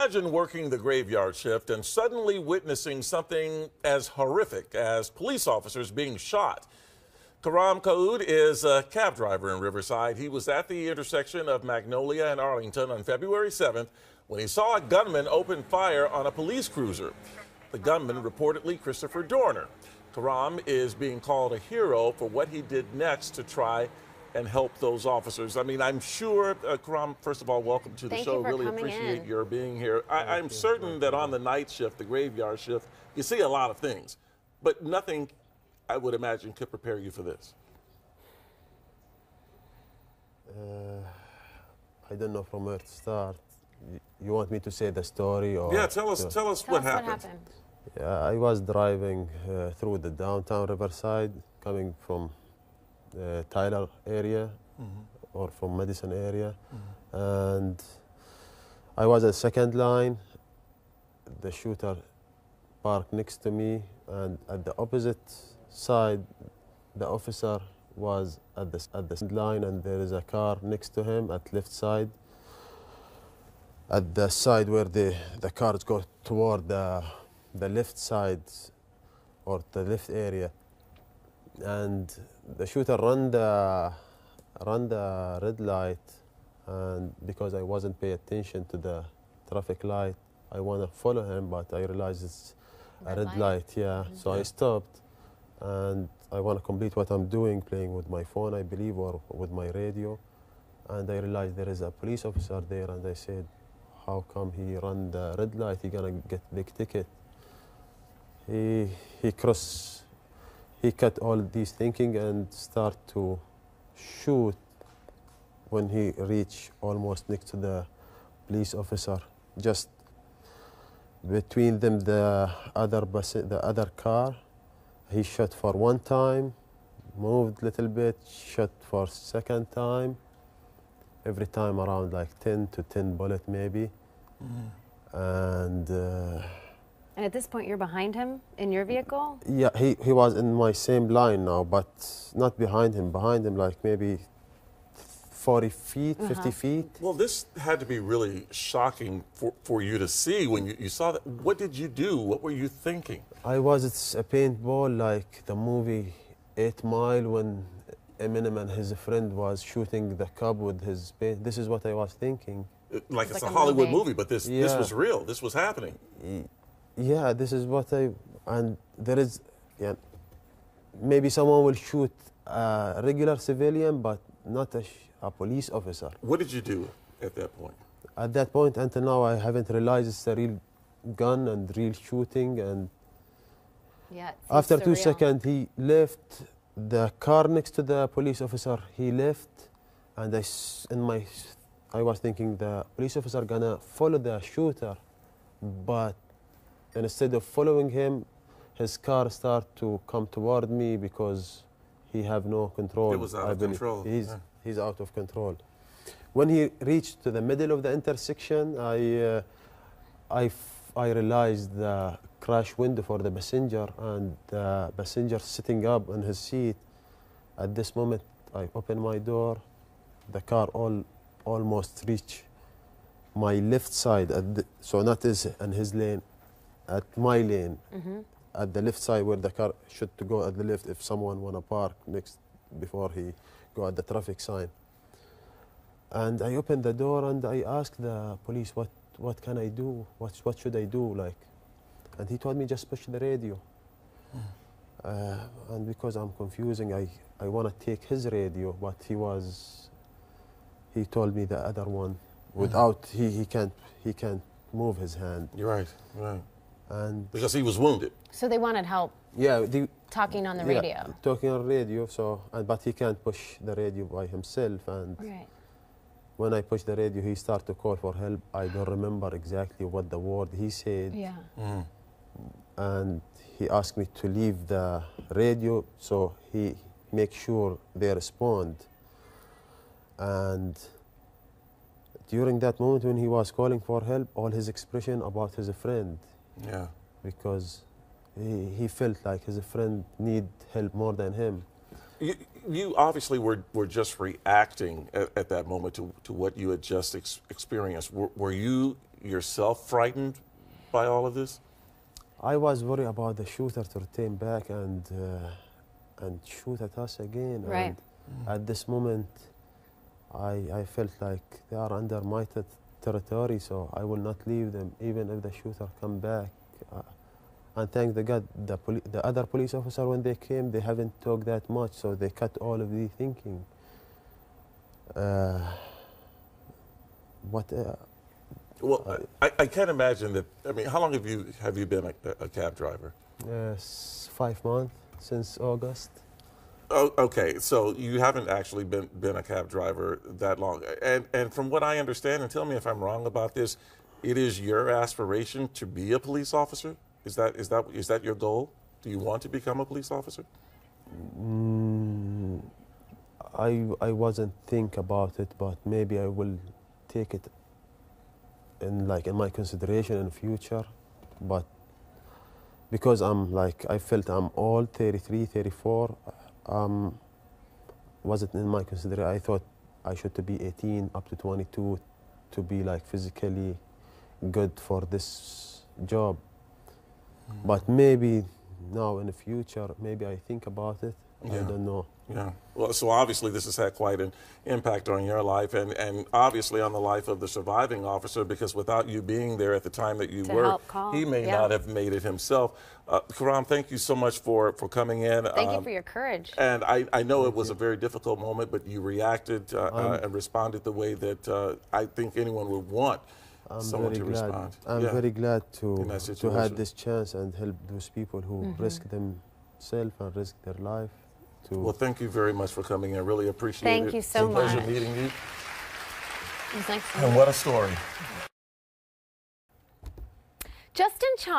Imagine working the graveyard shift and suddenly witnessing something as horrific as police officers being shot. Karam Kaoud is a cab driver in Riverside. He was at the intersection of Magnolia and Arlington on February 7th when he saw a gunman open fire on a police cruiser. The gunman, reportedly Christopher Dorner. Karam is being called a hero for what he did next to try and help those officers. I mean, I'm sure, Karam, first of all, welcome to the show. Really appreciate your being here. I'm certain that on the night shift, the graveyard shift, you see a lot of things, but nothing, I would imagine, could prepare you for this. I don't know from where to start. You want me to say the story? Or yeah, tell us what happened. Yeah, I was driving through the downtown Riverside, coming from Tyler area or from Madison area, and I was at second line. The shooter parked next to me, and at the opposite side, the officer was at the line, and there is a car next to him at left side. At the side where the cars go toward the left side or the left area, and the shooter run the red light, and because I wasn't paying attention to the traffic light, I want to follow him, but I realized it's a red light. Yeah, so I stopped, and I want to complete what I'm doing, playing with my phone, I believe, or with my radio, and I realized there is a police officer there, and I said, how come he run the red light? He gonna get big ticket. He cut all these thinking and start to shoot when he reached almost next to the police officer. Just between them, the other car, he shot for one time, moved a little bit, shot for second time. Every time around like 10 to 10 bullets maybe. And at this point, you're behind him in your vehicle? Yeah, he was in my same line now, but not behind him. Behind him, like maybe 40 feet, 50 feet. Well, this had to be really shocking for you to see when you saw that. What did you do? What were you thinking? It's a paintball like the movie 8 Mile when Eminem and his friend was shooting the cop with his paint. This is what I was thinking. Like it's a Hollywood movie, but this was real. This was happening. Yeah, this is what and there is, yeah, maybe someone will shoot a regular civilian, but not a police officer. What did you do at that point? At that point, until now, I haven't realized it's a real gun and real shooting. And yeah, after surreal. 2 seconds, he left the car next to the police officer. He left, and I was thinking the police officer gonna follow the shooter, but instead of following him, his car start to come toward me because he have no control. It was out of control. He's out of control. When he reached to the middle of the intersection, I realized the crash window for the passenger, and the passenger sitting up in his seat. At this moment, I opened my door. The car almost reached my left side, so not in his lane, at my lane, at the left side where the car should to go at the left if someone want to park next before he go at the traffic sign. And I opened the door and I asked the police, what can I do? What should I do? Like, and he told me just push the radio. And because I'm confusing, I want to take his radio, but he told me the other one without he can't move his hand. You're right, right. And because he was wounded. So they wanted help. Yeah, talking on the radio. Talking on radio. So, but he can't push the radio by himself. And when I pushed the radio, he started to call for help. I don't remember exactly what the word he said. Yeah. And he asked me to leave the radio, so he make sure they respond. And during that moment when he was calling for help, all his expression about his friend. Yeah. Because he felt like his friend need help more than him. You obviously were just reacting at that moment to what you had just experienced. Were you yourself frightened by all of this? I was worried about the shooter to return back and shoot at us again. Right. And at this moment, I felt like they are under my territory, so I will not leave them, even if the shooter come back. And thank the God, the other police officer, when they came, they haven't talked that much, so they cut all of the thinking. Well, I can't imagine that. I mean, how long have you been a cab driver? 5 months, since August. Oh, okay, so you haven't actually been a cab driver that long. And from what I understand, and tell me if I'm wrong about this, it is your aspiration to be a police officer? Is that your goal? Do you want to become a police officer? I wasn't think about it, but maybe I will take it in my consideration in the future. But because I felt I'm old, 33, 34, wasn't in my consideration. I thought I should to be 18 up to 22 to be like physically good for this job. But maybe now in the future, maybe I think about it. Yeah. I don't know. Yeah. Well, so obviously this has had quite an impact on your life and obviously on the life of the surviving officer, because without you being there at the time that you were, he may not have made it himself. Karam, thank you so much for coming in. Thank you for your courage. And I know it was a very difficult moment, but you reacted and responded the way that I think anyone would want someone to respond. I'm very glad to have this chance and help those people who risk themselves and risk their life. Well, thank you very much for coming in. Really appreciate it. Thank you so much. It's a pleasure meeting you. It was nice. And what a story. Justin Chong.